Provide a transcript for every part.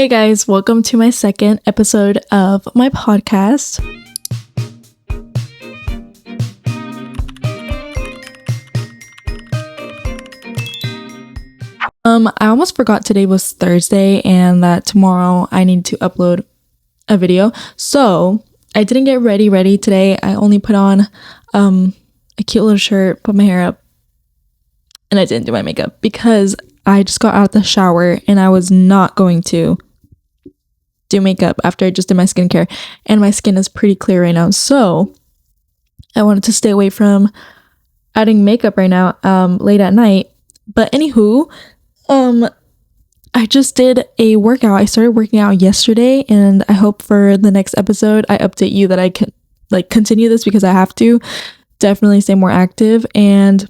Hey guys, welcome to my second episode of my podcast. I almost forgot today was Thursday and that tomorrow I need to upload a video. So I didn't get ready today. I only put on a cute little shirt, put my hair up, and I didn't do my makeup because I just got out of the shower and I was not going to do makeup after I just did my skincare, and my skin is pretty clear right now. So I wanted to stay away from adding makeup right now late at night. But anywho, I just did a workout. I started working out yesterday, and I hope for the next episode I update you that I can continue this because I have to definitely stay more active. And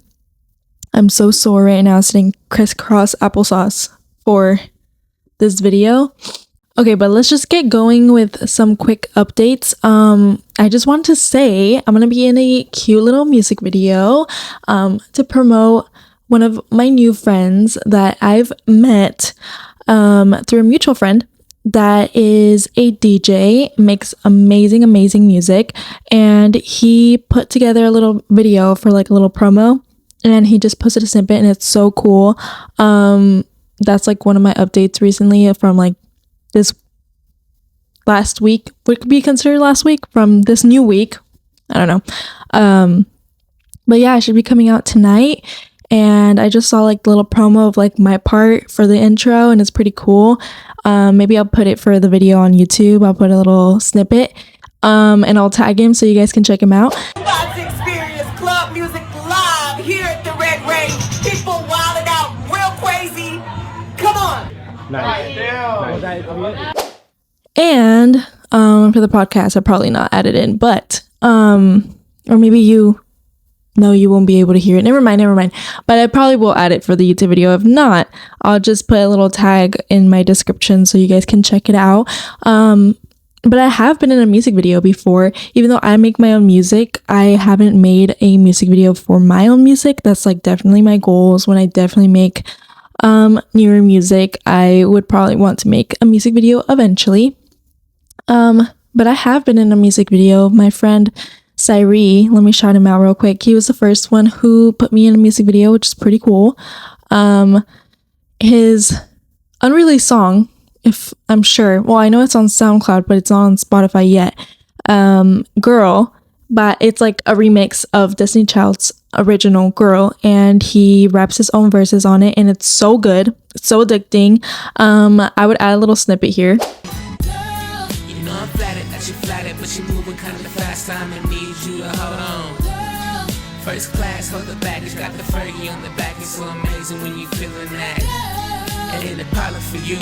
I'm so sore right now sitting crisscross applesauce for this video. Okay, but let's just get going with some quick updates. I just want to say I'm gonna be in a cute little music video to promote one of my new friends that I've met through a mutual friend that is a DJ, makes amazing music, and he put together a little video for like a little promo, and he just posted a snippet, and it's so cool. That's like one of my updates recently from like this last week, would be considered last week, from this new week, I don't know. But yeah, I should be coming out tonight, and I just saw like the little promo of like my part for the intro, and it's pretty cool. Maybe I'll put it for the video on YouTube. I'll put a little snippet and I'll tag him so you guys can check him out. About to experience club music live here at the Red Range. People wilding out real crazy. Come on. Nice. Nice. And for the podcast, I'll probably not add it in, but or maybe you won't be able to hear it. Never mind. But I probably will add it for the YouTube video. If not, I'll just put a little tag in my description so you guys can check it out. But I have been in a music video before. Even though I make my own music, I haven't made a music video for my own music. That's like definitely my goals. When I definitely make newer music, I would probably want to make a music video eventually. But I have been in a music video. My friend Cyree, let me shout him out real quick. He was the first one who put me in a music video, which is pretty cool. His unreleased song, if I'm sure, well, I know it's on SoundCloud, but it's not on Spotify yet. Girl, but it's like a remix of Destiny Child's original Girl, and he raps his own verses on it, and it's so good. It's so addicting. I would add a little snippet here. I'm flattered that you flattered, but you moving kind of fast. Time and need you to hold on. First class, hold the baggage, got the Fergie on the back. It's so amazing when you feeling that. And in the parlor for you,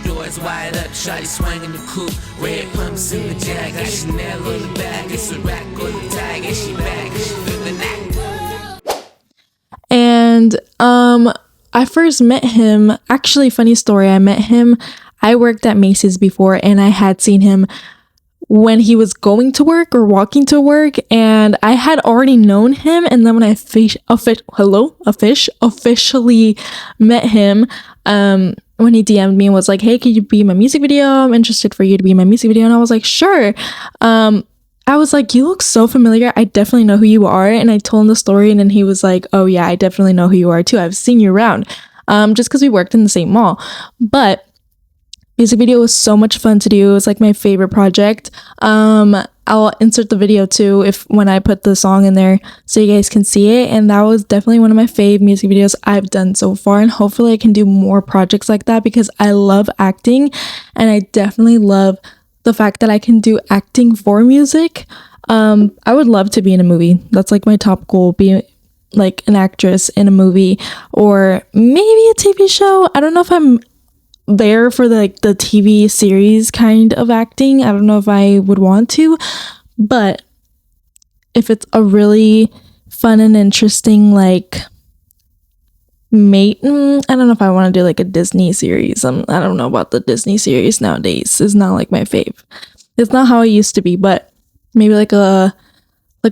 doors wide up, shawty swinging the coupe. Red pumps in the jag, got Chanel on the back. It's a rack on the tag, and she back, and she feeling that. And I first met him, actually, funny story, I worked at Macy's before, and I had seen him when he was going to work or walking to work, and I had already known him. And then when I officially met him, when he DM'd me and was like, hey, could you be in my music video? I'm interested for you to be in my music video. And I was like, sure. I was like, you look so familiar. I definitely know who you are. And I told him the story, and then he was like, oh yeah, I definitely know who you are too. I've seen you around, just because we worked in the same mall. But music video was so much fun to do. It was like my favorite project. I'll insert the video too when I put the song in there so you guys can see it. And that was definitely one of my fave music videos I've done so far. And hopefully I can do more projects like that because I love acting, and I definitely love the fact that I can do acting for music. I would love to be in a movie. That's like my top goal, be like an actress in a movie or maybe a TV show. I don't know if I'm there for the TV series kind of acting. I don't know if I would want to, but if it's a really fun and interesting like I don't know if I want to do like a Disney series. I don't know about the Disney series nowadays. It's not like my fave. It's not how I used to be, but maybe like a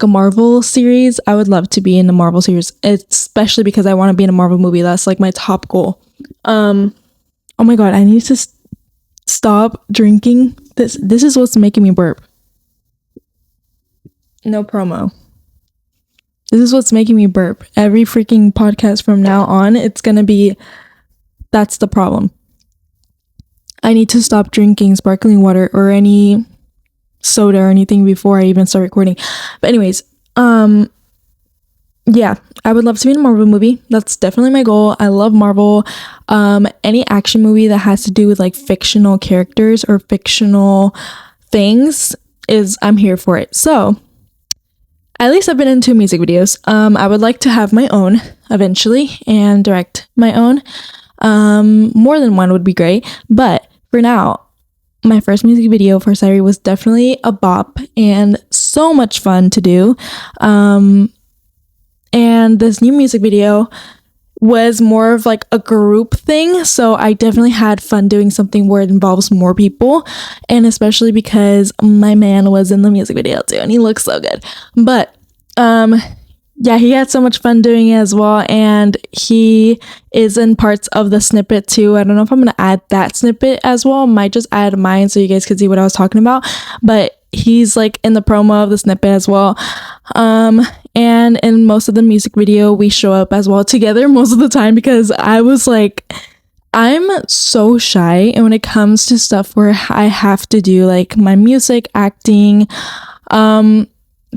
Marvel series. I would love to be in the Marvel series, especially because I want to be in a Marvel movie. That's like my top goal. Oh my god, I need to stop drinking. This is what's making me burp. No promo. This is what's making me burp. Every freaking podcast from now on, it's gonna be, that's the problem. I need to stop drinking sparkling water or any soda or anything before I even start recording. But anyways, yeah, I would love to be in a Marvel movie. That's definitely my goal. I love Marvel. Any action movie that has to do with like fictional characters or fictional things I'm here for it. So at least I've been into music videos. I would like to have my own eventually and direct my own. More than one would be great. But for now, my first music video for Sairi was definitely a bop and so much fun to do. And this new music video was more of like a group thing. So I definitely had fun doing something where it involves more people. And especially because my man was in the music video too. And he looks so good. But yeah, he had so much fun doing it as well. And he is in parts of the snippet too. I don't know if I'm going to add that snippet as well. I might just add mine so you guys could see what I was talking about. But he's like in the promo of the snippet as well. And in most of the music video, we show up as well together most of the time because I was like, I'm so shy. And when it comes to stuff where I have to do like my music, acting,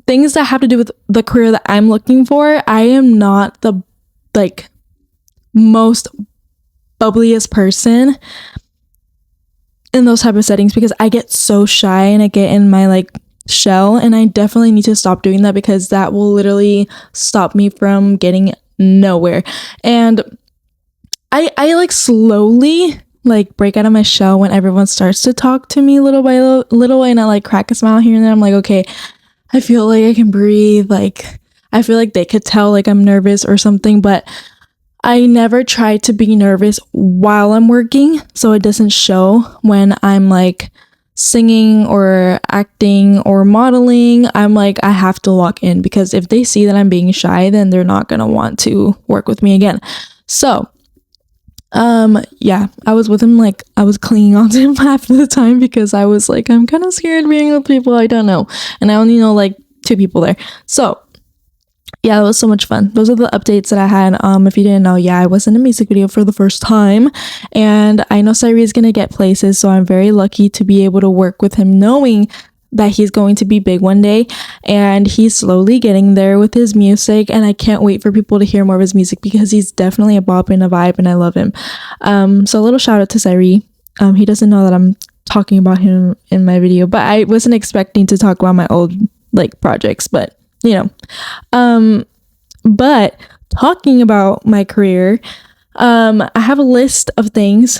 things that have to do with the career that I'm looking for, I am not the like most bubbliest person in those type of settings because I get so shy and I get in my like shell, and I definitely need to stop doing that because that will literally stop me from getting nowhere. And I like slowly like break out of my shell when everyone starts to talk to me little by little, and I like crack a smile here and there. I'm like, okay, I feel like I can breathe. Like I feel like they could tell like I'm nervous or something, but I never try to be nervous while I'm working, so it doesn't show when I'm like singing or acting or modeling. I'm like, I have to lock in because if they see that I'm being shy, then they're not gonna want to work with me again. So yeah, I was with him, like I was clinging on to him half of the time because I was like, I'm kind of scared being with people I don't know, and I only know like 2 people there. So yeah, it was so much fun. Those are the updates that I had. If you didn't know, yeah, I was in a music video for the first time, and I know Sairi is gonna get places, so I'm very lucky to be able to work with him, knowing that he's going to be big one day, and he's slowly getting there with his music, and I can't wait for people to hear more of his music because he's definitely a bop and a vibe, and I love him. So a little shout out to Sairi. He doesn't know that I'm talking about him in my video, but I wasn't expecting to talk about my old like projects, but you know. But talking about my career, I have a list of things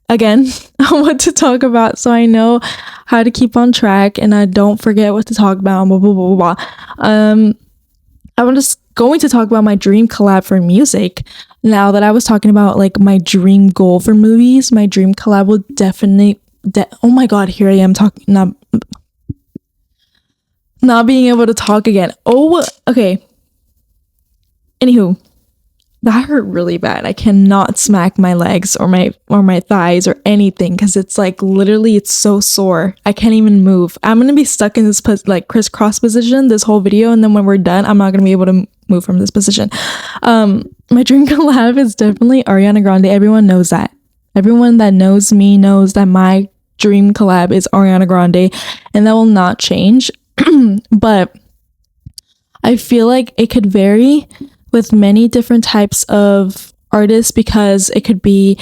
again I want to talk about so I know how to keep on track and I don't forget what to talk about, blah blah blah blah. I'm just going to talk about my dream collab for music. Now that I was talking about like my dream goal for movies, my dream collab will definitely oh my god, here I am talking not being able to talk again. Oh, okay. Anywho, that hurt really bad. I cannot smack my legs or my thighs or anything because it's like literally it's so sore. I can't even move. I'm gonna be stuck in this like crisscross position this whole video, and then when we're done, I'm not gonna be able to move from this position. My dream collab is definitely Ariana Grande. Everyone knows that. Everyone that knows me knows that my dream collab is Ariana Grande, and that will not change. But I feel like it could vary with many different types of artists because it could be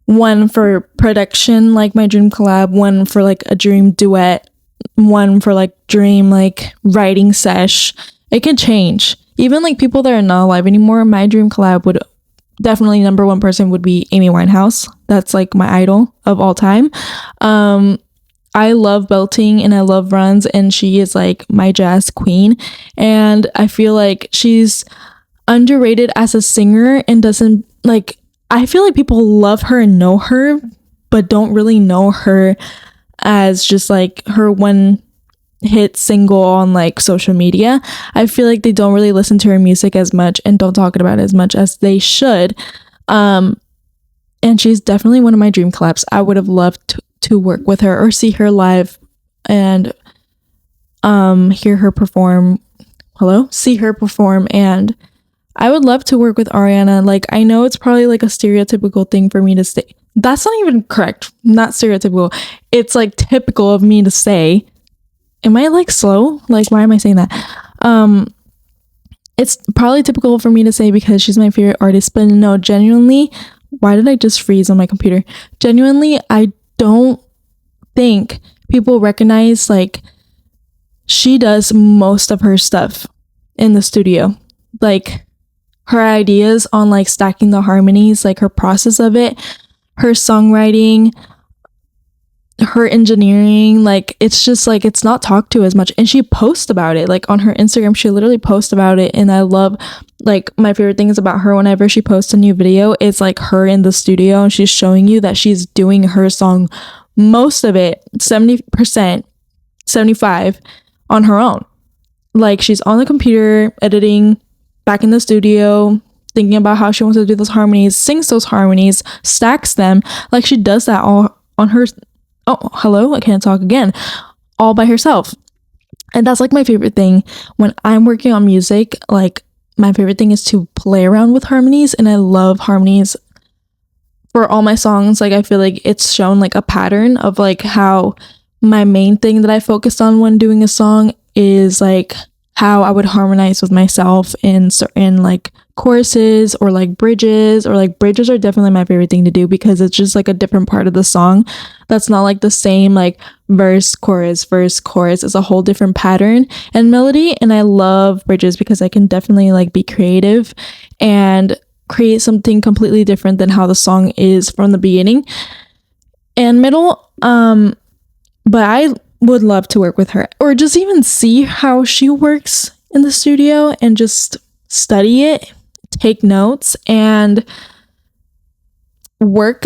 one for production, like my dream collab, one for like a dream duet, one for like dream like writing sesh. It can change. Even like people that are not alive anymore, my dream collab would definitely number 1 person would be Amy Winehouse. That's like my idol of all time. I love belting and I love runs, and she is like my jazz queen, and I feel like she's underrated as a singer and doesn't like, I feel like people love her and know her but don't really know her as just like her one hit single on like social media. I feel like they don't really listen to her music as much and don't talk about it as much as they should. and she's definitely one of my dream collabs. I would have loved to work with her or see her live and hear her perform. See her perform. And I would love to work with Ariana. Like, I know it's probably like a stereotypical thing for me to say. That's not even correct. Not stereotypical. It's like typical of me to say. Am I like slow? Like, why am I saying that? It's probably typical for me to say because she's my favorite artist, but no, genuinely, why did I just freeze on my computer? Genuinely, I don't think people recognize like she does most of her stuff in the studio. Like her ideas on like stacking the harmonies, like her process of it, her songwriting, her engineering, like it's just like it's not talked to as much. And she posts about it like on her Instagram. She literally posts about it, and I love, like, my favorite things about her whenever she posts a new video is like her in the studio and she's showing you that she's doing her song, most of it 70%, 75 on her own. Like she's on the computer editing, back in the studio thinking about how she wants to do those harmonies, sings those harmonies, stacks them. Like she does that all on her, I can't talk again, all by herself. And that's like my favorite thing when I'm working on music. Like my favorite thing is to play around with harmonies, and I love harmonies for all my songs. Like I feel like it's shown like a pattern of like how my main thing that I focused on when doing a song is like how I would harmonize with myself in certain like choruses or like bridges, or like bridges are definitely my favorite thing to do because it's just like a different part of the song that's not like the same like verse chorus. It's a whole different pattern and melody, and I love bridges because I can definitely like be creative and create something completely different than how the song is from the beginning and middle. But I would love to work with her, or just even see how she works in the studio and just study it, take notes, and work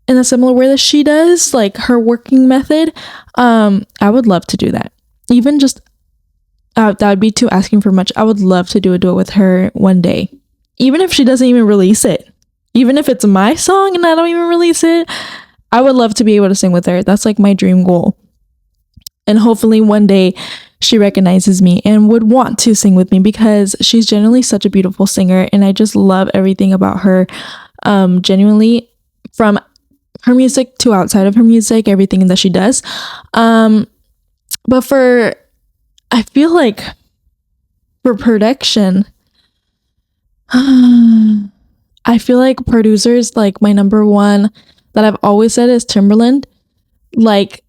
in a similar way that she does, like her working method. I would love to do that. Even just that would be too asking for much. I would love to do a duet with her one day, even if she doesn't even release it, even if it's my song and I don't even release it. I would love to be able to sing with her. That's like my dream goal. And hopefully one day she recognizes me and would want to sing with me because she's genuinely such a beautiful singer, and I just love everything about her. Genuinely, from her music to outside of her music, everything that she does. But I feel like for production, I feel like producers, like my number one that I've always said is Timbaland. Like,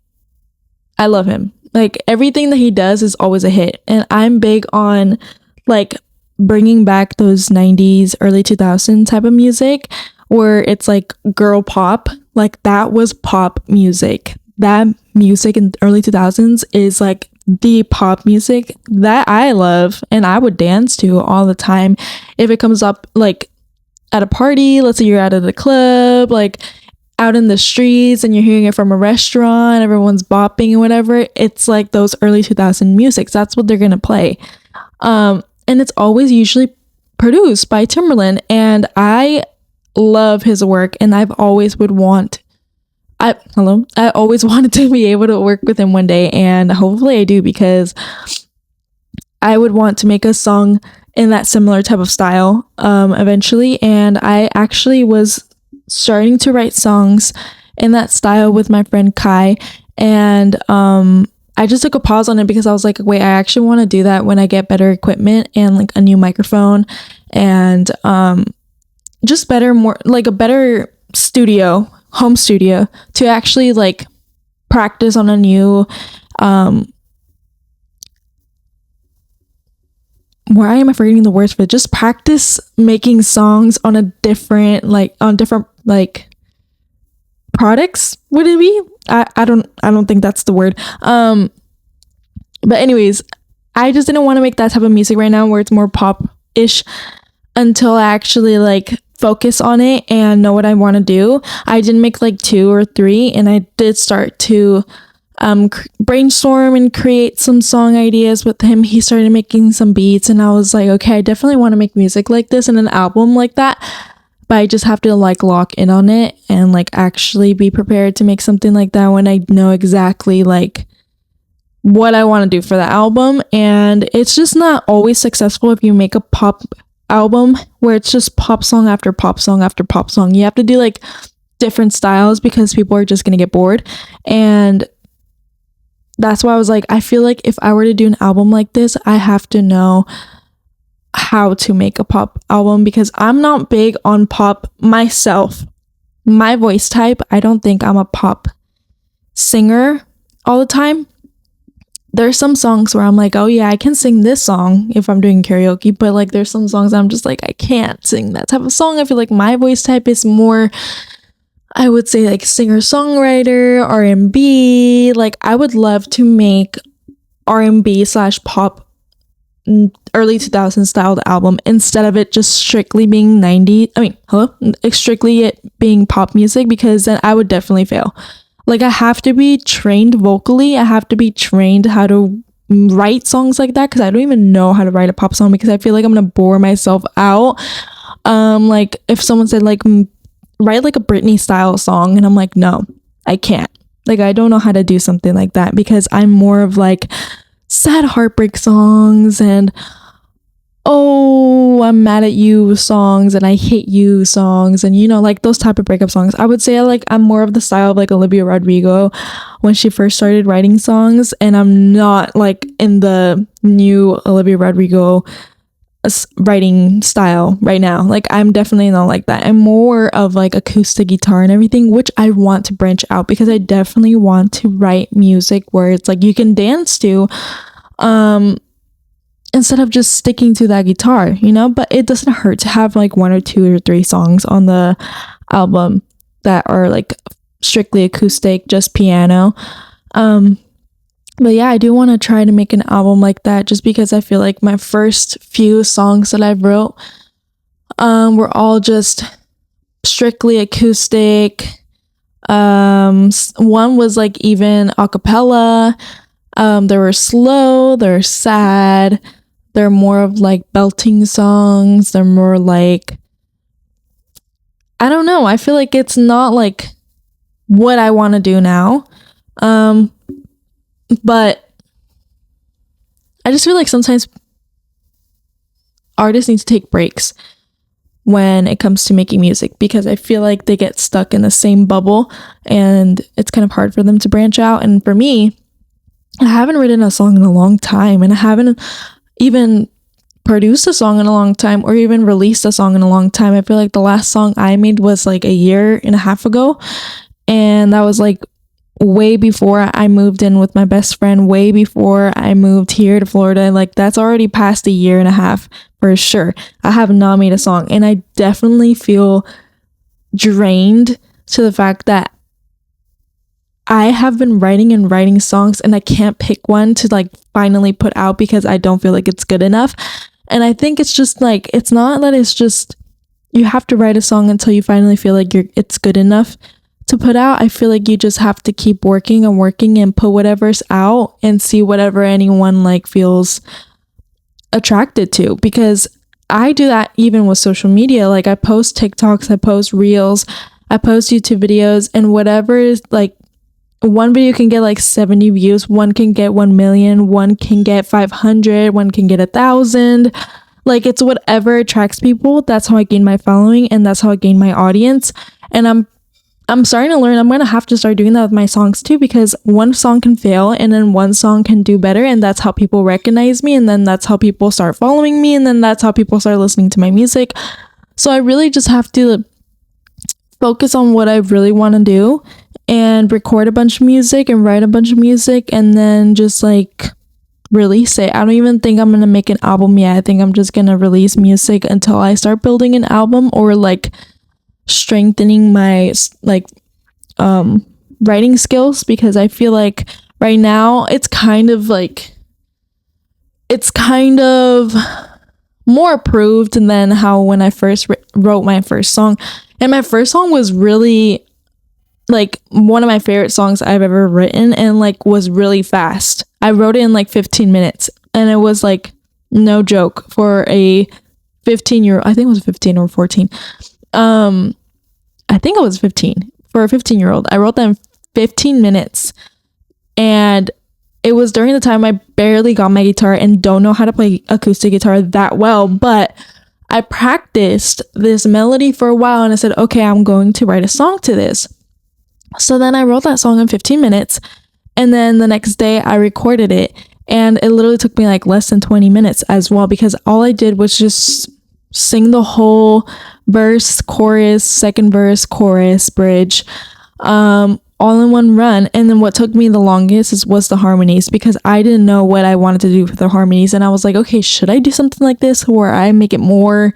I love him. Like everything that he does is always a hit, and I'm big on like bringing back those 90s early 2000s type of music where it's like girl pop. Like that was pop music. That music in the early 2000s is like the pop music that I love and I would dance to all the time if it comes up like at a party. Let's say you're out at the club, like out in the streets, and you're hearing it from a restaurant, everyone's bopping and whatever. It's like those early 2000 musics. That's what they're gonna play. And it's always usually produced by Timbaland, and I love his work, and I always wanted to be able to work with him one day, and hopefully I do, because I would want to make a song in that similar type of style eventually. And I actually was starting to write songs in that style with my friend Kai, and I just took a pause on it because I was like, wait, I actually want to do that when I get better equipment and like a new microphone and just more like a better home studio to actually like practice on a new why am I forgetting the words for it? Just practice making songs on different products. Would it be? I don't think that's the word. But anyways, I just didn't want to make that type of music right now where it's more pop-ish until I actually like focus on it and know what I want to do. I did make like 2 or 3, and I did start to brainstorm and create some song ideas with him. He started making some beats, and I was like, okay, I definitely want to make music like this and an album like that. but I just have to like lock in on it and like actually be prepared to make something like that when I know exactly like what I want to do for the album. And it's just not always successful if you make a pop album where it's just pop song after pop song after pop song. You have to do like different styles because people are just gonna get bored. And that's why I was like, I feel like if I were to do an album like this, I have to know how to make a pop album, because I'm not big on pop myself. My voice type, I don't think I'm a pop singer all the time. There's some songs where I'm like, oh yeah, I can sing this song if I'm doing karaoke, but like there's some songs I'm just like, I can't sing that type of song. I feel like my voice type is more, I would say like singer-songwriter, R&B. Like I would love to make R&B / pop early 2000s styled album instead of it just strictly being strictly it being pop music, because then I would definitely fail. Like I have to be trained vocally. I have to be trained how to write songs like that, because I don't even know how to write a pop song, because I feel like I'm gonna bore myself out. Like if someone said like write like a Britney style song, and I'm like, no, I can't. Like I don't know how to do something like that, because I'm more of like sad heartbreak songs and oh, I'm mad at you songs and I hate you songs, and you know, like those type of breakup songs. I would say I'm more of the style of like Olivia Rodrigo when she first started writing songs, and I'm not like in the new Olivia Rodrigo writing style right now. Like I'm definitely not like that. I'm more of like acoustic guitar and everything, which I want to branch out, because I definitely want to write music where it's like you can dance to instead of just sticking to that guitar, you know. But it doesn't hurt to have like 1 or 2 or 3 songs on the album that are like strictly acoustic, just piano. But yeah, I do want to try to make an album like that, just because I feel like my first few songs that I wrote were all just strictly acoustic. One was like even a cappella. They were slow, they're sad, they're more of like belting songs, they're more like, I don't know, I feel like it's not like what I want to do now. But I just feel like sometimes artists need to take breaks when it comes to making music, because I feel like they get stuck in the same bubble and it's kind of hard for them to branch out. And for me, I haven't written a song in a long time, and I haven't even produced a song in a long time, or even released a song in a long time. I feel like the last song I made was like 1.5 years ago, and that was like way before I moved in with my best friend, way before I moved here to Florida. Like that's already past 1.5 years for sure. I have not made a song, and I definitely feel drained to the fact that I have been writing songs, and I can't pick one to like finally put out because I don't feel like it's good enough. And I think it's just like, it's not that it's just you have to write a song until you finally feel like it's good enough to put out. I feel like you just have to keep working and put whatever's out and see whatever anyone like feels attracted to, because I do that even with social media. Like I post TikToks, I post reels, I post YouTube videos, and whatever is like, one video can get like 70 views, one can get 1 million, one can get 500, one can get 1,000. Like it's whatever attracts people. That's how I gain my following, and that's how I gain my audience. And I'm starting to learn. I'm gonna have to start doing that with my songs too, because one song can fail and then one song can do better, and that's how people recognize me, and then that's how people start following me, and then that's how people start listening to my music. So I really just have to focus on what I really want to do and record a bunch of music and write a bunch of music, and then just like release it. I don't even think I'm gonna make an album yet. I think I'm just gonna release music until I start building an album, or like strengthening my like writing skills, because I feel like right now it's kind of more approved than how when I first wrote my first song. And my first song was really like one of my favorite songs I've ever written, and like was really fast. I wrote it in like 15 minutes, and it was like no joke for a 15-year-old. I think it was 15 or 14. I think I was 15. For a 15-year-old, I wrote that in 15 minutes. And it was during the time I barely got my guitar and don't know how to play acoustic guitar that well, but I practiced this melody for a while and I said, okay, I'm going to write a song to this. So then I wrote that song in 15 minutes, and then the next day I recorded it, and it literally took me like less than 20 minutes as well, because all I did was just sing the whole verse, chorus, second verse, chorus, bridge, all in one run. And then what took me the longest was the harmonies, because I didn't know what I wanted to do with the harmonies. And I was like, okay, should I do something like this where I make it more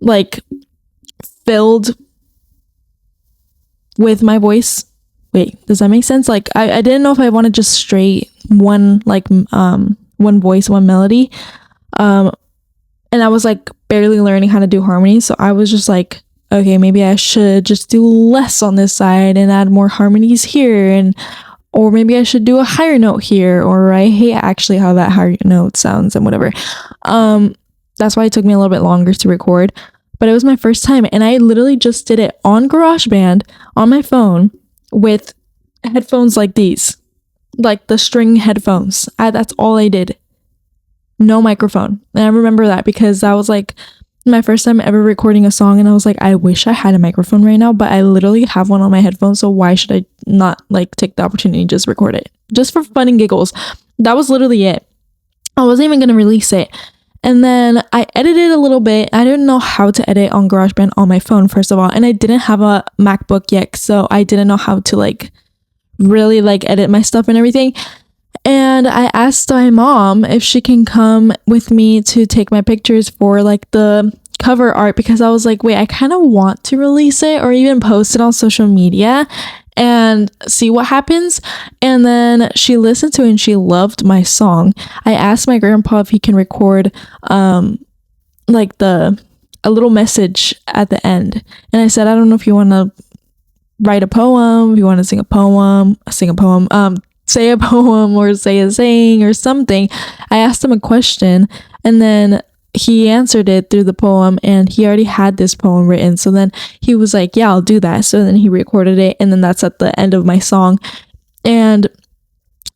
like filled with my voice? Wait, does that make sense? Like I didn't know if I wanted just straight one, like one voice, one melody. And I was like barely learning how to do harmonies. So I was just like, okay, maybe I should just do less on this side and add more harmonies here, or maybe I should do a higher note here, or I hate actually how that higher note sounds and whatever. That's why it took me a little bit longer to record, but it was my first time, and I literally just did it on GarageBand on my phone with headphones like these, like the string headphones. That's all I did. No microphone. And I remember that because that was like my first time ever recording a song, and I was like, I wish I had a microphone right now, but I literally have one on my headphones, so why should I not like take the opportunity and just record it just for fun and giggles? That was literally it. I wasn't even gonna release it. And then I edited a little bit. I didn't know how to edit on GarageBand on my phone, first of all, and I didn't have a MacBook yet, so I didn't know how to like really like edit my stuff and everything. And I asked my mom if she can come with me to take my pictures for like the cover art, because I was like, wait, I kind of want to release it or even post it on social media and see what happens. And then she listened to it and she loved my song. I asked my grandpa if he can record like a little message at the end. And I said, I don't know if you want to write a poem, if you want to sing a poem, say a poem or say a saying or something. I asked him a question, and then he answered it through the poem, and he already had this poem written. So then he was like, yeah, I'll do that. So then he recorded it, and then that's at the end of my song. And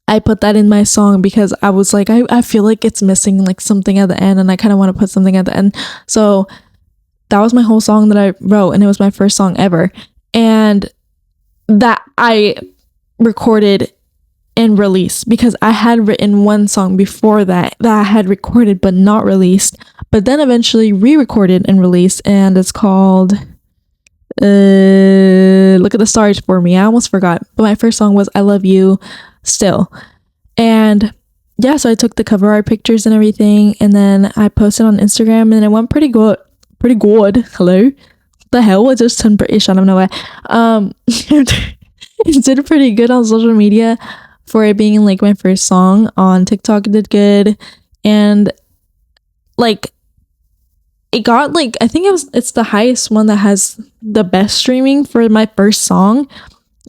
I put that in my song because I was like, I feel like it's missing like something at the end, and I kind of want to put something at the end. So that was my whole song that I wrote, and it was my first song ever. And that I recorded and released, because I had written one song before that I had recorded but not released, but then eventually re-recorded and released, and it's called Look at the Stars for Me. I almost forgot, but my first song was I Love You Still. And yeah, so I took the cover art pictures and everything, and then I posted on Instagram, and it went pretty good. Hello, what the hell? I just turned British out of nowhere. It did pretty good on social media for it being like my first song. On TikTok it did good, and like it got like, I think it's the highest one that has the best streaming for my first song.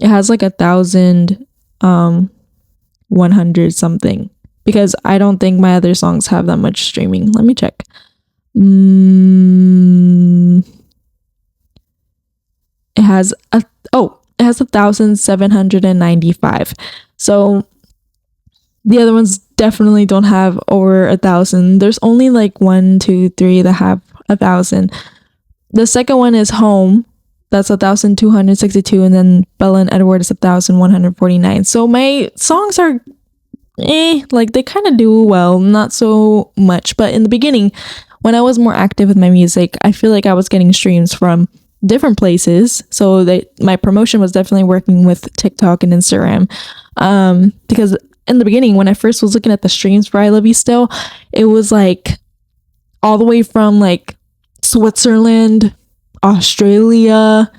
It has like 1,100 something, because I don't think my other songs have that much streaming. Let me check. It has 1,795. So the other ones definitely don't have over 1,000. There's only like 1, 2, 3 that have 1,000. The second one is Home. That's 1,262, and then Bella and Edward is 1,149. So my songs are like they kind of do well, not so much. But in the beginning, when I was more active with my music, I feel like I was getting streams from different places, so my promotion was definitely working with TikTok and Instagram, because in the beginning, when I first was looking at the streams for I Love You Still, it was like all the way from like Switzerland, Australia,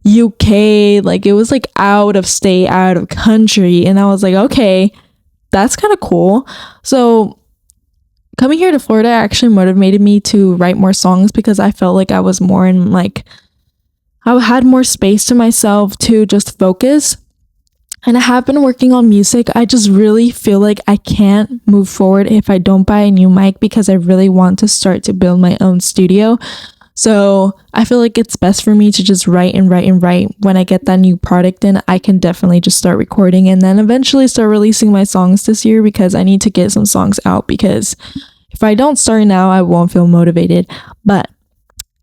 UK, like it was like out of state, out of country, and I was like, okay, that's kind of cool. So coming here to Florida actually motivated me to write more songs, because I felt like I was more in like, I had more space to myself to just focus. And I have been working on music. I just really feel like I can't move forward if I don't buy a new mic, because I really want to start to build my own studio. So I feel like it's best for me to just write and write and write. When I get that new product in, I can definitely just start recording and then eventually start releasing my songs this year, because I need to get some songs out, because if I don't start now, I won't feel motivated. But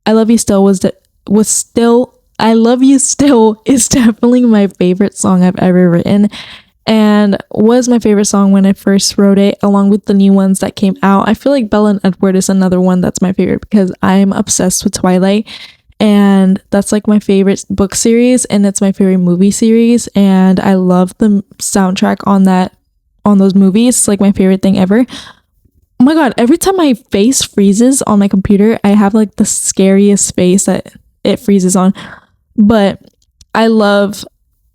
I Love You Still I Love You Still is definitely my favorite song I've ever written, and was my favorite song when I first wrote it, along with the new ones that came out. I feel like Bella and Edward is another one that's my favorite, because I'm obsessed with Twilight, and that's like my favorite book series, and it's my favorite movie series, and I love the soundtrack on those movies. It's like my favorite thing ever. Oh my god, every time my face freezes on my computer, I have like the scariest face that it freezes on. But I love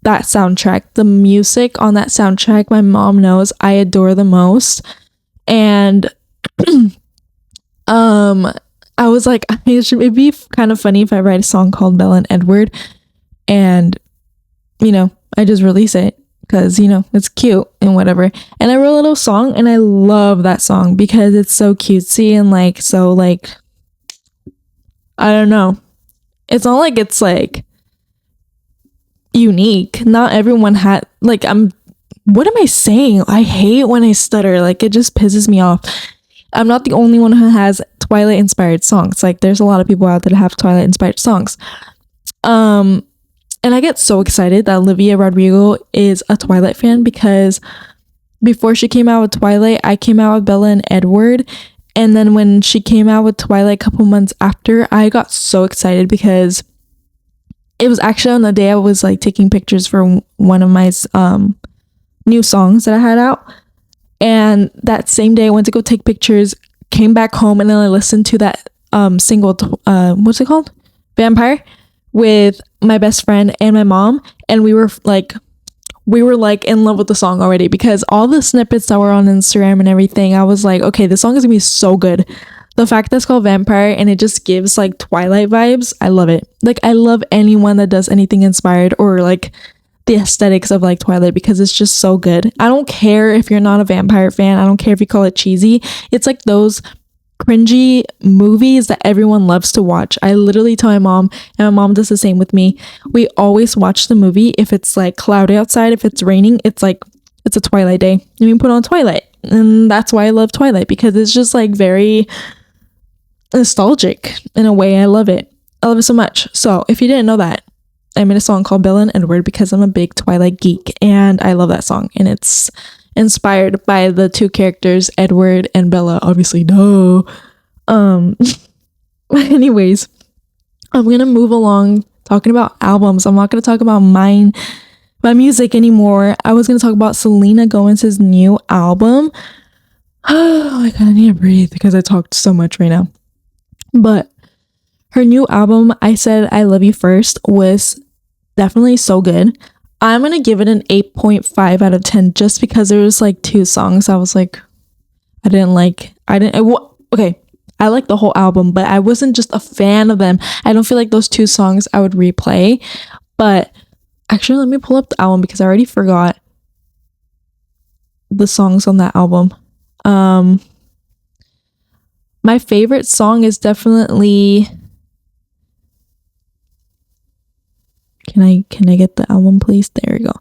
that soundtrack. The music on that soundtrack, my mom knows I adore the most. And I was like, it'd be kind of funny if I write a song called Bella and Edward, and I just release it, because it's cute and whatever. And I wrote a little song, and I love that song because it's so cutesy and like so like, I don't know, it's not like it's like unique. Not everyone had like, what am I saying? I hate when I stutter. Like, it just pisses me off. I'm not the only one who has Twilight inspired songs. Like, there's a lot of people out there that have Twilight inspired songs. And I get so excited that Olivia Rodrigo is a Twilight fan, because before she came out with Twilight, I came out with Bella and Edward. And then when she came out with Twilight a couple months after, I got so excited, because it was actually on the day I was like taking pictures for one of my new songs that I had out. And that same day I went to go take pictures, came back home, and then I listened to that single, what's it called? Vampire, with my best friend and my mom, and we were like in love with the song already, because all the snippets that were on Instagram and everything, I was like, okay, this song is gonna be so good. The fact that it's called Vampire and it just gives like Twilight vibes, I love it. Like, I love anyone that does anything inspired or like the aesthetics of like Twilight, because it's just so good. I don't care if you're not a vampire fan. I don't care if you call it cheesy. It's like those cringy movies that everyone loves to watch. I literally tell my mom, and my mom does the same with me. We always watch the movie if it's like cloudy outside. If it's raining, it's like it's a Twilight day, and we put on Twilight. And that's why I love Twilight, because it's just like very nostalgic in a way. I love it so much. So if you didn't know that, I made a song called Bella and Edward because I'm a big Twilight geek, and I love that song, and it's inspired by the two characters, Edward and Bella, obviously. No. Anyways, I'm gonna move along talking about albums. I'm not gonna talk about my music anymore. I was gonna talk about Selena Gomez's new album. Oh my god, I need to breathe because I talked so much right now. But her new album, I Said I Love You First, was definitely so good. I'm gonna give it an 8.5 out of 10 just because there was like two songs I was like, okay, I like the whole album, but I wasn't just a fan of them. I don't feel like those two songs I would replay. But actually, let me pull up the album because I already forgot the songs on that album. My favorite song is definitely, can I get the album, please? There we go.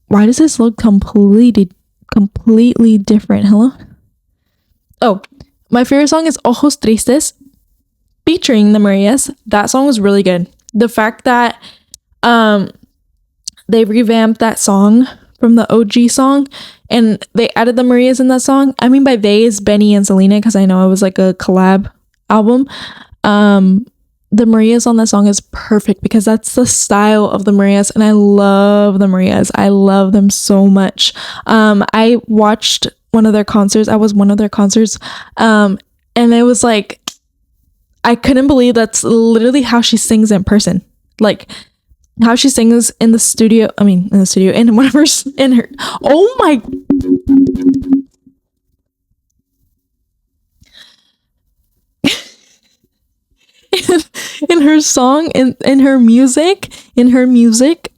Why does this look completely different? Hello? Oh, my favorite song is Ojos Tristes, featuring the Marias. That song was really good. The fact that they revamped that song from the OG song and they added the Marias in that song. I mean, by they is Benny and Selena, because I know it was like a collab album. The Marias on that song is perfect because that's the style of the Marias, and I love the Marias. I love them so much. I watched one of their concerts. I was one of their concerts, and it was like, I couldn't believe that's literally how she sings in person. Like how she sings in the studio. I mean, in the studio, and whatever in her. Oh my. in her song, in her music, in her music,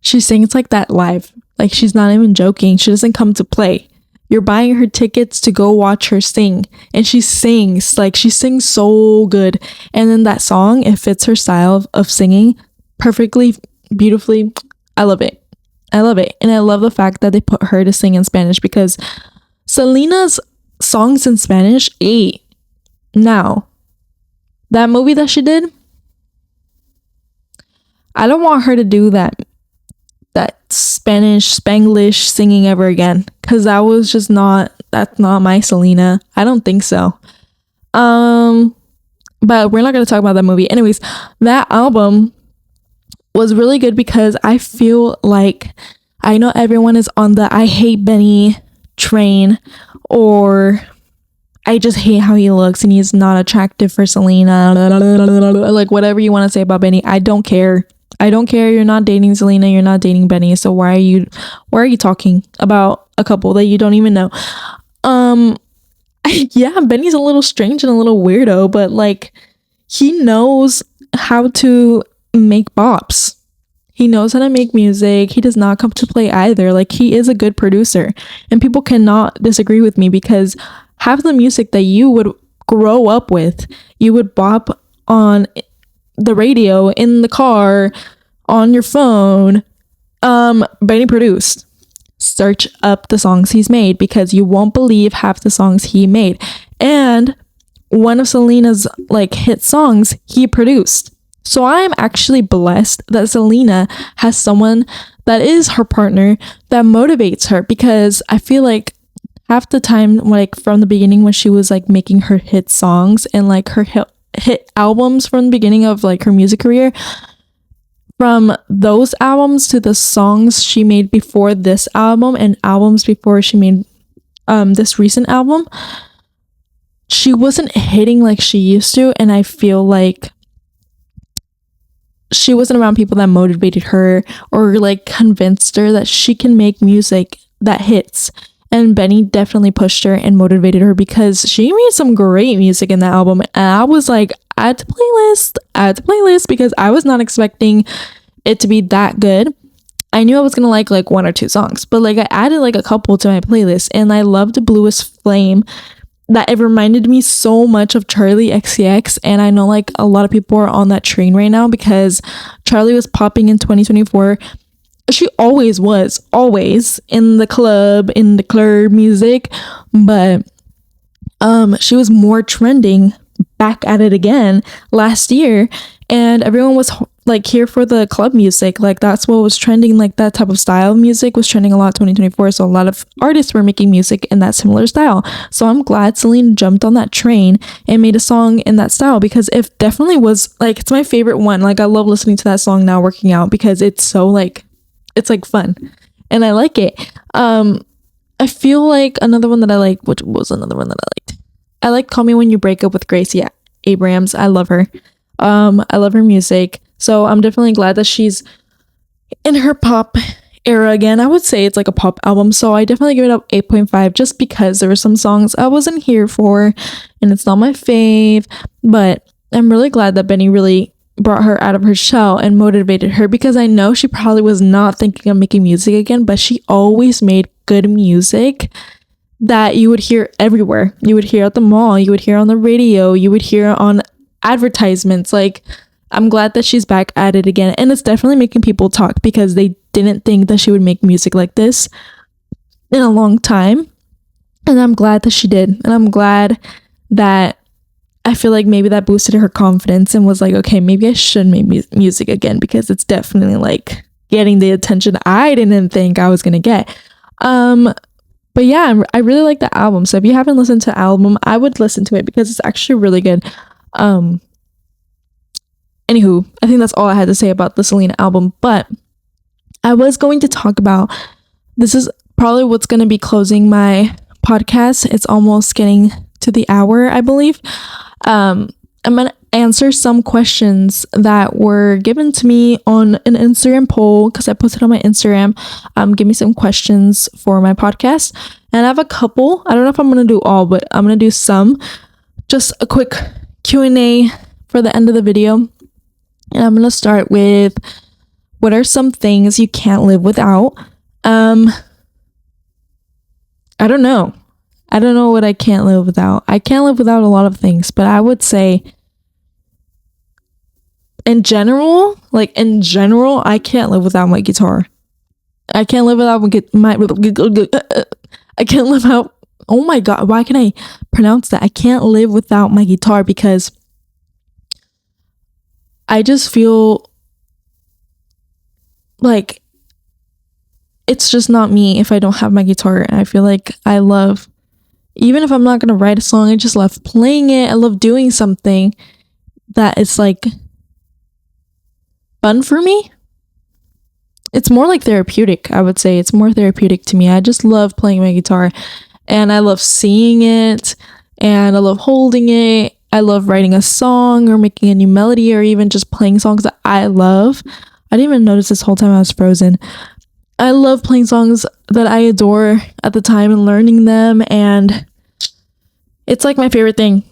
she sings like that live. Like, she's not even joking. She doesn't come to play. You're buying her tickets to go watch her sing, and she sings. Like, she sings so good. And then that song, it fits her style of singing perfectly, beautifully. I love it. I love it. And I love the fact that they put her to sing in Spanish, because Selena's songs in Spanish ate. Now, that movie that she did, I don't want her to do that Spanglish singing ever again, because that's not my Selena. I don't think so. But we're not going to talk about that movie. Anyways, that album was really good, because I feel like, I know everyone is on the I hate Benny train, or I just hate how he looks and he's not attractive for Selena, like whatever you want to say about Benny. I don't care. You're not dating Selena, you're not dating Benny, so why are you talking about a couple that you don't even know? Yeah, Benny's a little strange and a little weirdo, but like, he knows how to make bops. He knows how to make music. He does not come to play either. Like, he is a good producer, and people cannot disagree with me, because half the music that you would grow up with, you would bop on the radio, in the car, on your phone, Benny produced. Search up the songs he's made, because you won't believe half the songs he made. And one of Selena's like hit songs he produced. So I'm actually blessed that Selena has someone that is her partner that motivates her, because I feel like half the time, like from the beginning when she was like making her hit songs and like her hit albums from the beginning of like her music career, from those albums to the songs she made before this album and albums before she made this recent album, she wasn't hitting like she used to. And I feel like she wasn't around people that motivated her or like convinced her that she can make music that hits. And Benny definitely pushed her and motivated her, because she made some great music in that album. And I was like, add to playlist, because I was not expecting it to be that good. I knew I was gonna like one or two songs, but like I added like a couple to my playlist, and I loved Bluest Flame. That it reminded me so much of Charlie XCX, and I know like a lot of people are on that train right now, because Charlie was popping in 2024. She always was, always in the club music, but she was more trending back at it again last year, and everyone was like here for the club music. Like, that's what was trending. Like, that type of style of music was trending a lot 2024, so a lot of artists were making music in that similar style. So I'm glad Selena jumped on that train and made a song in that style, because it definitely was like, it's my favorite one. Like, I love listening to that song now working out, because it's so like, it's like fun and I like it. I feel like another one that I like, which was another one that I liked, I like Call Me When You Break Up with Gracie Abrams. I love her. I love her music, so I'm definitely glad that she's in her pop era again. I would say it's like a pop album, so I definitely give it up 8.5, just because there were some songs I wasn't here for and it's not my fave, but I'm really glad that Benny really brought her out of her shell and motivated her, because I know she probably was not thinking of making music again, but she always made good music that you would hear everywhere. You would hear at the mall, you would hear on the radio, you would hear on advertisements. Like, I'm glad that she's back at it again, and it's definitely making people talk, because they didn't think that she would make music like this in a long time, and I'm glad that she did. And I'm glad that I feel like maybe that boosted her confidence and was like, okay, maybe I should make music again, because it's definitely like getting the attention I didn't think I was gonna get. But yeah, I really like the album. So if you haven't listened to the album, I would listen to it, because it's actually really good. Anywho, I think that's all I had to say about the Selena album. But I was going to talk about, this is probably what's going to be closing my podcast. It's almost getting to the hour, I believe. I'm going to answer some questions that were given to me on an Instagram poll, because I posted on my Instagram. Give me some questions for my podcast, and I have a couple. I don't know if I'm going to do all, but I'm going to do some. Just a quick Q&A for the end of the video. And I'm going to start with, what are some things you can't live without? Um, I don't know. I don't know what I can't live without. I can't live without a lot of things, but I would say in general, I can't live without my guitar. I can't live without I can't live out. Oh my god, why can I pronounce that? I can't live without my guitar because I just feel like it's just not me if I don't have my guitar. And I feel like even if I'm not gonna write a song, I just love playing it. I love doing something that is like fun for me. It's more like therapeutic, I would say. It's more therapeutic to me. I just love playing my guitar, and I love seeing it, and I love holding it. I love writing a song or making a new melody, or even just playing songs that I love. I didn't even notice this whole time I was frozen. I love playing songs that I adore at the time and learning them, and it's like my favorite thing.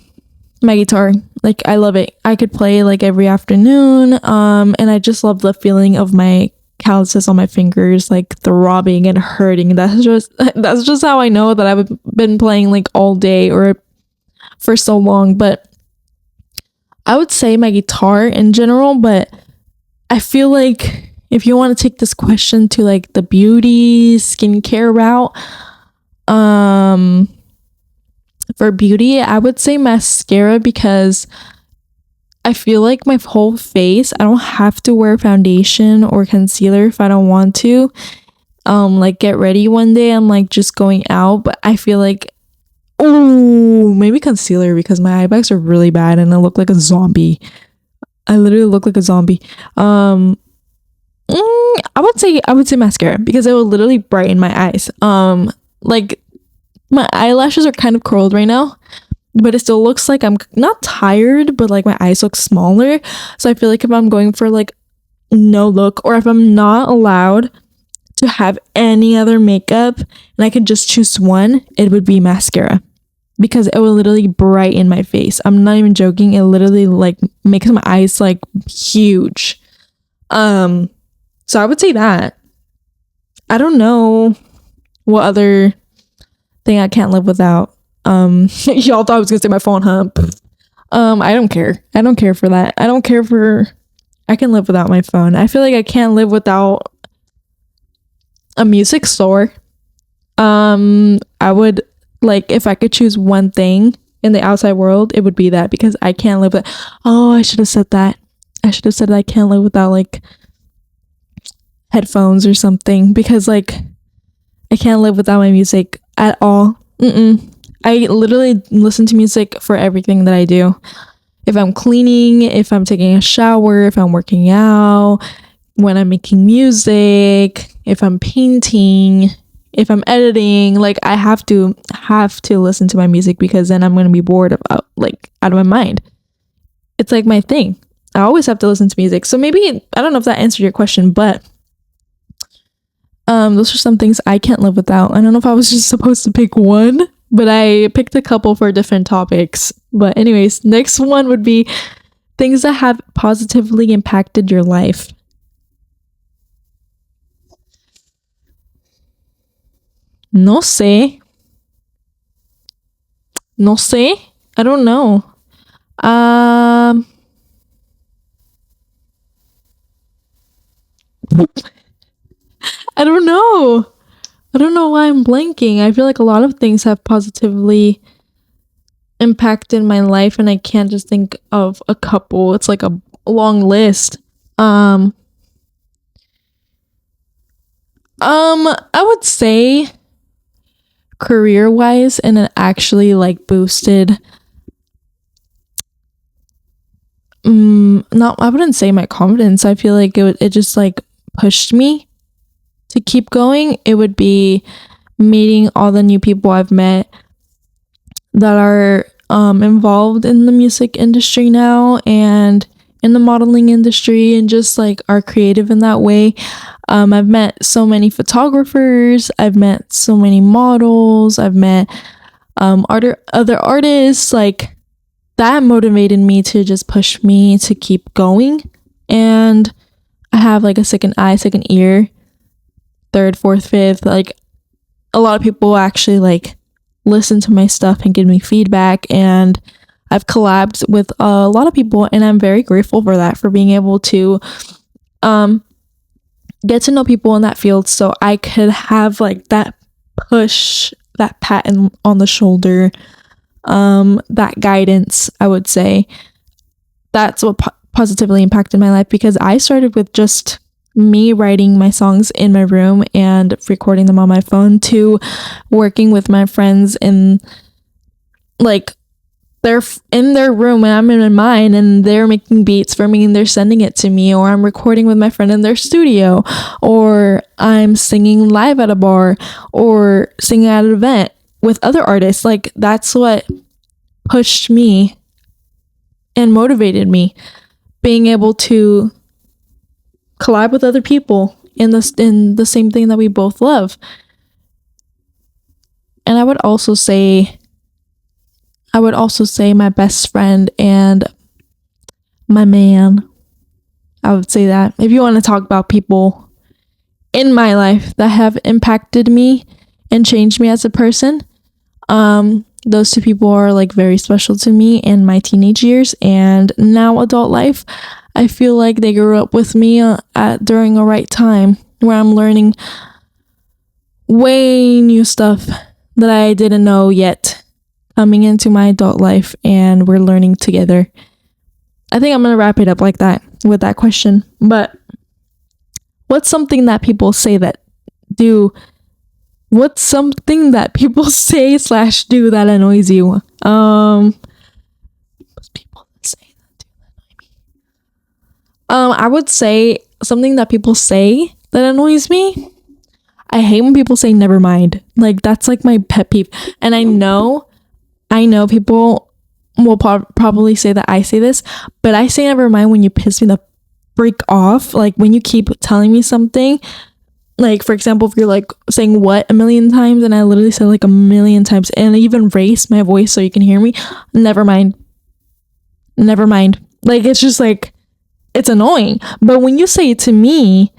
My guitar, like, I love it. I could play like every afternoon, and I just love the feeling of my calluses on my fingers like throbbing and hurting. That's just how I know that I've been playing like all day or for so long. But I would say my guitar in general, but I feel like if you want to take this question to like the beauty skincare route, for beauty, I would say mascara, because I feel like my whole face, I don't have to wear foundation or concealer if I don't want to. Like get ready one day, I'm like just going out, but I feel like, oh, maybe concealer, because my eye bags are really bad and I look like a zombie. I literally look like a zombie. I would say mascara, because it will literally brighten my eyes. Like my eyelashes are kind of curled right now, but it still looks like I'm not tired, but like my eyes look smaller. So I feel like if I'm going for like no look, or if I'm not allowed to have any other makeup and I could just choose one, it would be mascara, because it will literally brighten my face. I'm not even joking. It literally like makes my eyes like huge. So I would say that. I don't know what other thing I can't live without. Y'all thought I was gonna say my phone, huh? I don't care. I don't care for that. I can live without my phone. I feel like I can't live without a music store. I would, like, if I could choose one thing in the outside world, it would be that, because I can't live with. Oh, I should have said that. I can't live without like headphones or something, because like I can't live without my music at all. I literally listen to music for everything that I do. If I'm cleaning, if I'm taking a shower, if I'm working out, when I'm making music, if I'm painting, if I'm editing, like I have to listen to my music, because then I'm going to be bored out of my mind. It's like my thing. I always have to listen to music. So maybe, I don't know if that answered your question, but those are some things I can't live without. I don't know if I was just supposed to pick one, but I picked a couple for different topics. But anyways, next one would be things that have positively impacted your life. No sé. I don't know. I don't know. I don't know why I'm blanking. I feel like a lot of things have positively impacted my life, and I can't just think of a couple. It's like a long list. I would say career-wise, and it actually like boosted. I wouldn't say my confidence. I feel like it just like pushed me to keep going. It would be meeting all the new people I've met that are involved in the music industry now, and in the modeling industry, and just like are creative in that way. I've met so many photographers, I've met so many models, I've met other artists. Like, that motivated me to just push me to keep going. And I have like a second eye, second ear third, fourth, fifth. Like a lot of people actually like listen to my stuff and give me feedback, and I've collabed with a lot of people, and I'm very grateful for that, for being able to get to know people in that field, so I could have like that push, that pat on the shoulder, that guidance. I would say that's what positively impacted my life, because I started with just me writing my songs in my room and recording them on my phone, to working with my friends in like they're in their room and I'm in mine, and they're making beats for me and they're sending it to me, or I'm recording with my friend in their studio, or I'm singing live at a bar, or singing at an event with other artists. Like that's what pushed me and motivated me, being able to collab with other people in the same thing that we both love. And I would also say my best friend and my man. I would say that. If you want to talk about people in my life that have impacted me and changed me as a person, those two people are like very special to me in my teenage years and now adult life. I feel like they grew up with me during a right time, where I'm learning way new stuff that I didn't know yet, coming into my adult life, and we're learning together. I think I'm going to wrap it up like that with that question. But what's something that people say that do? What's something that people say / do that annoys you? People say that do that annoy me. I would say something that people say that annoys me. I hate when people say never mind. Like that's like my pet peeve. And I know people will probably say that I say this, but I say never mind when you piss me the freak off. Like when you keep telling me something, like for example, if you're like saying what a million times and I literally said like a million times, and I even raise my voice so you can hear me, never mind. Like it's just like, it's annoying. But when you say it to me,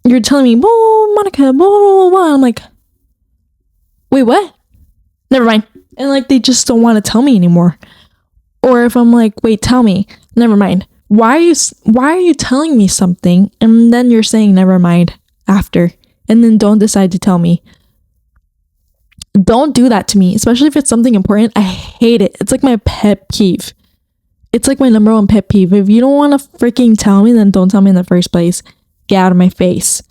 you're telling me, "Oh, Monica, blah, blah, blah." I'm like, wait, what? Never mind. And like they just don't want to tell me anymore. Or if I'm like, wait, tell me, never mind. Why are you telling me something and then you're saying never mind after, and then don't decide to tell me? Don't do that to me, especially if it's something important. I hate it. It's like my pet peeve. It's like my number one pet peeve. If you don't want to freaking tell me, then don't tell me in the first place. Get out of my face.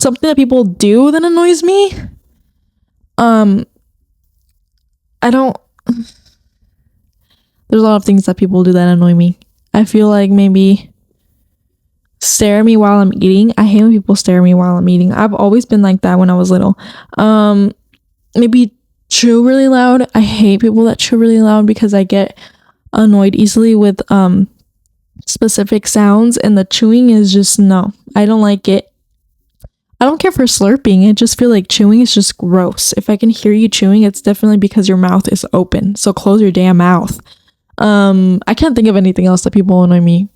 Something that people do that annoys me. There's a lot of things that people do that annoy me. I feel like maybe stare at me while I'm eating. I hate when people stare at me while I'm eating. I've always been like that when I was little. Maybe chew really loud. I hate people that chew really loud because I get annoyed easily with specific sounds, and the chewing is just no. I don't like it. I don't care for slurping. I just feel like chewing is just gross. If I can hear you chewing, it's definitely because your mouth is open. So close your damn mouth. I can't think of anything else that people annoy me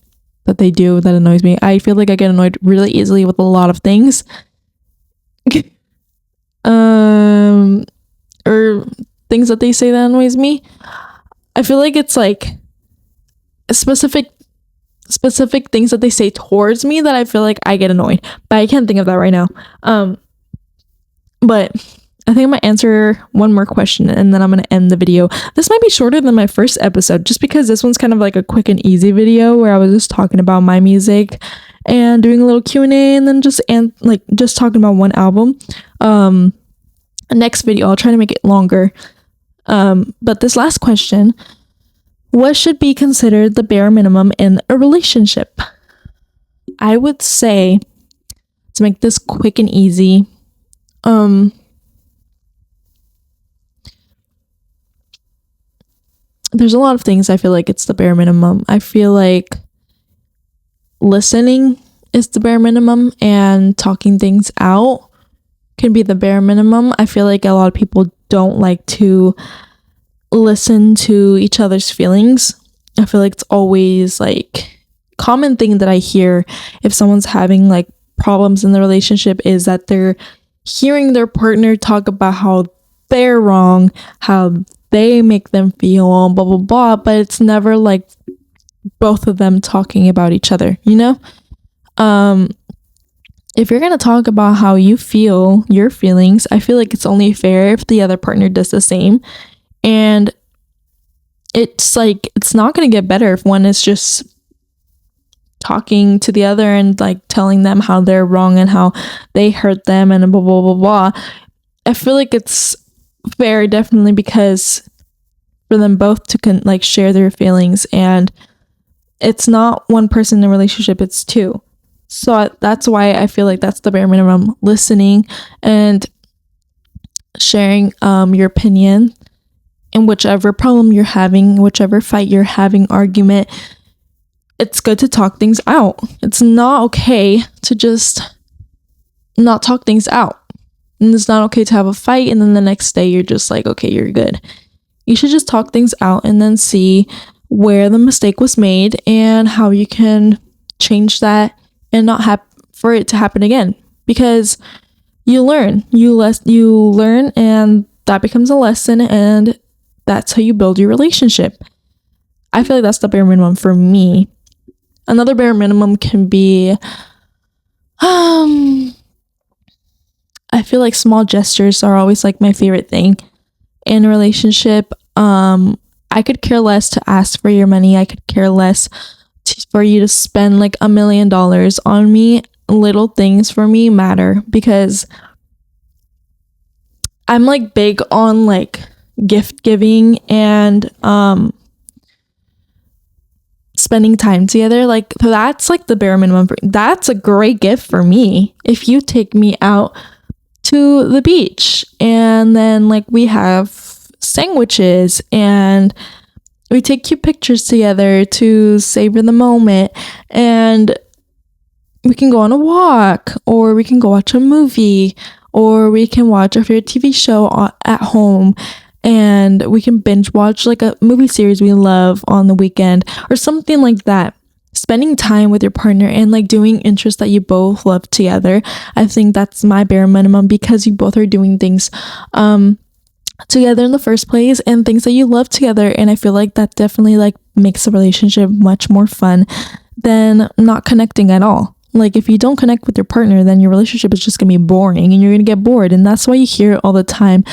that they do that annoys me. I feel like I get annoyed really easily with a lot of things. Or things that they say that annoys me. I feel like it's like specific things that they say towards me that I feel like I get annoyed, but I can't think of that right now. But I think I'm gonna answer one more question and then I'm gonna end the video. This might be shorter than my first episode just because this one's kind of like a quick and easy video where I was just talking about my music and doing a little Q&A and then just talking about one album. Next video I'll try to make it longer. But this last question: what should be considered the bare minimum in a relationship? I would say, to make this quick and easy, there's a lot of things I feel like it's the bare minimum. I feel like listening is the bare minimum, and talking things out can be the bare minimum. I feel like a lot of people don't like to listen to each other's feelings. I feel like it's always like common thing that I hear if someone's having like problems in the relationship is that they're hearing their partner talk about how they're wrong, how they make them feel, blah, blah, blah. But it's never like both of them talking about each other, you know? If you're going to talk about how you feel, your feelings, I feel like it's only fair if the other partner does the same. And it's like, it's not going to get better if one is just talking to the other and like telling them how they're wrong and how they hurt them and blah, blah, blah, blah. I feel like it's fair, definitely, because for them both to like share their feelings, and it's not one person in a relationship, it's two. So that's why I feel like that's the bare minimum: listening and sharing your opinion in whichever problem you're having, whichever fight you're having, argument. It's good to talk things out. It's not okay to just not talk things out. And it's not okay to have a fight and then the next day you're just like, okay, you're good. You should just talk things out and then see where the mistake was made and how you can change that and not for it to happen again. Because you learn. You learn, and that becomes a lesson, and that's how you build your relationship. I feel like that's the bare minimum for me. Another bare minimum can be, I feel like small gestures are always like my favorite thing in a relationship. I could care less to ask for your money. I could care less for you to spend like $1 million on me. Little things for me matter, because I'm like big on like gift giving and spending time together. Like that's like the bare minimum. That's a great gift for me. If you take me out to the beach and then like we have sandwiches and we take cute pictures together to savor the moment, and we can go on a walk, or we can go watch a movie, or we can watch our favorite TV show at home, and we can binge watch like a movie series we love on the weekend or something like that. Spending time with your partner and like doing interests that you both love together. I think that's my bare minimum, because you both are doing things together in the first place and things that you love together. And I feel like that definitely like makes a relationship much more fun than not connecting at all. Like if you don't connect with your partner, then your relationship is just gonna be boring and you're gonna get bored. And that's why you hear it all the time.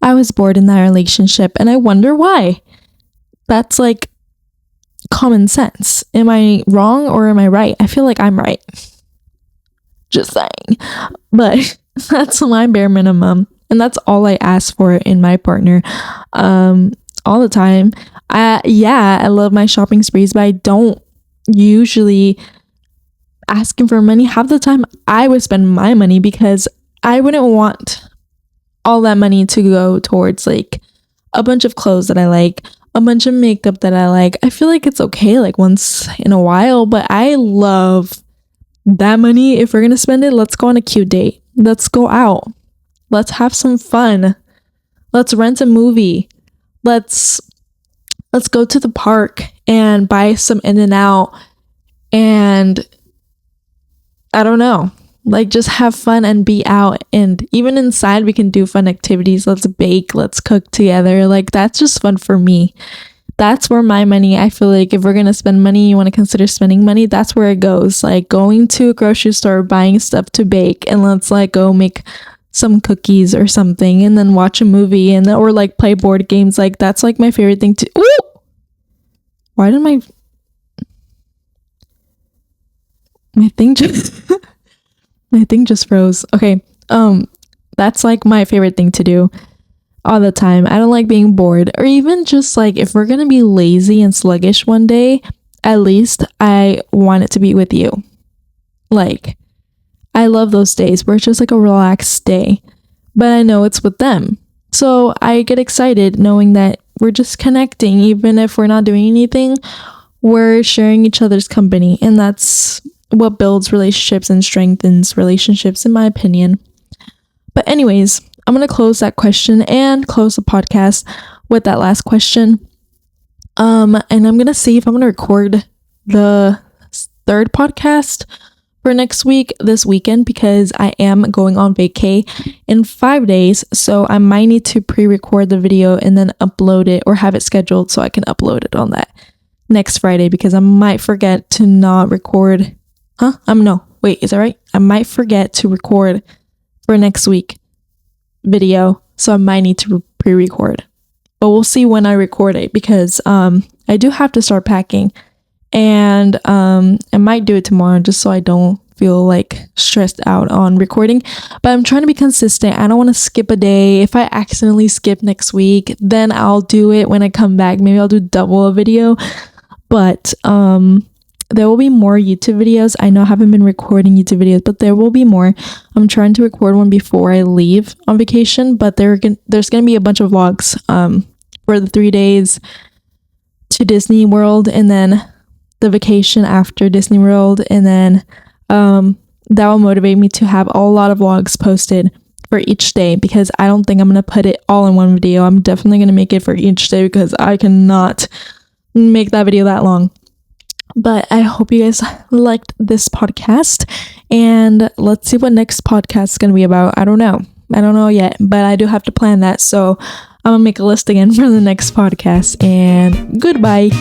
I was bored in that relationship, and I wonder why. That's like common sense. Am I wrong or am I right? I feel like I'm right. Just saying. But that's my bare minimum. And that's all I ask for in my partner. All the time. I love my shopping sprees, but I don't usually ask him for money. Half the time I would spend my money, because I wouldn't want all that money to go towards like a bunch of clothes that I like, a bunch of makeup that I like. I feel like it's okay like once in a while, but I love that money. If we're gonna spend it, let's go on a cute date. Let's go out. Let's have some fun. Let's rent a movie. Let's go to the park and buy some In-N-Out, and I don't know, like just have fun and be out. And even inside we can do fun activities. Let's bake, let's cook together. Like that's just fun for me. That's where my money, I feel like if we're gonna spend money, you want to consider spending money, that's where it goes. Like going to a grocery store, buying stuff to bake, and let's like go make some cookies or something, and then watch a movie, and or like play board games. Like that's like my favorite thing to. Ooh! Why did my thing just my thing just froze? Okay, that's like my favorite thing to do all the time. I don't like being bored, or even just like if we're gonna be lazy and sluggish one day, at least I want it to be with you. Like I love those days where it's just like a relaxed day, but I know it's with them. So I get excited knowing that we're just connecting. Even if we're not doing anything, we're sharing each other's company. And that's what builds relationships and strengthens relationships, in my opinion. But anyways, I'm going to close that question and close the podcast with that last question. And I'm going to see if I'm going to record the third podcast, for next week, this weekend, because I am going on vacay in 5 days. So I might need to pre-record the video and then upload it, or have it scheduled so I can upload it on that next Friday, because I might forget to not record. No, wait, is that right? I might forget to record for next week video. So I might need to pre-record, but we'll see when I record it, because I do have to start packing. And I might do it tomorrow just so I don't feel like stressed out on recording. But I'm trying to be consistent. I don't want to skip a day. If I accidentally skip next week, then I'll do it when I come back. Maybe I'll do double a video. But there will be more YouTube videos. I know I haven't been recording YouTube videos, but there will be more. I'm trying to record one before I leave on vacation, but there's going to be a bunch of vlogs for the 3 days to Disney World, and then the vacation after Disney World, and then that will motivate me to have a lot of vlogs posted for each day, because I don't think I'm going to put it all in one video. I'm definitely going to make it for each day, because I cannot make that video that long. But I hope you guys liked this podcast, and let's see what next podcast is going to be about. I don't know yet, but I do have to plan that, so I'm gonna make a list again for the next podcast, and goodbye.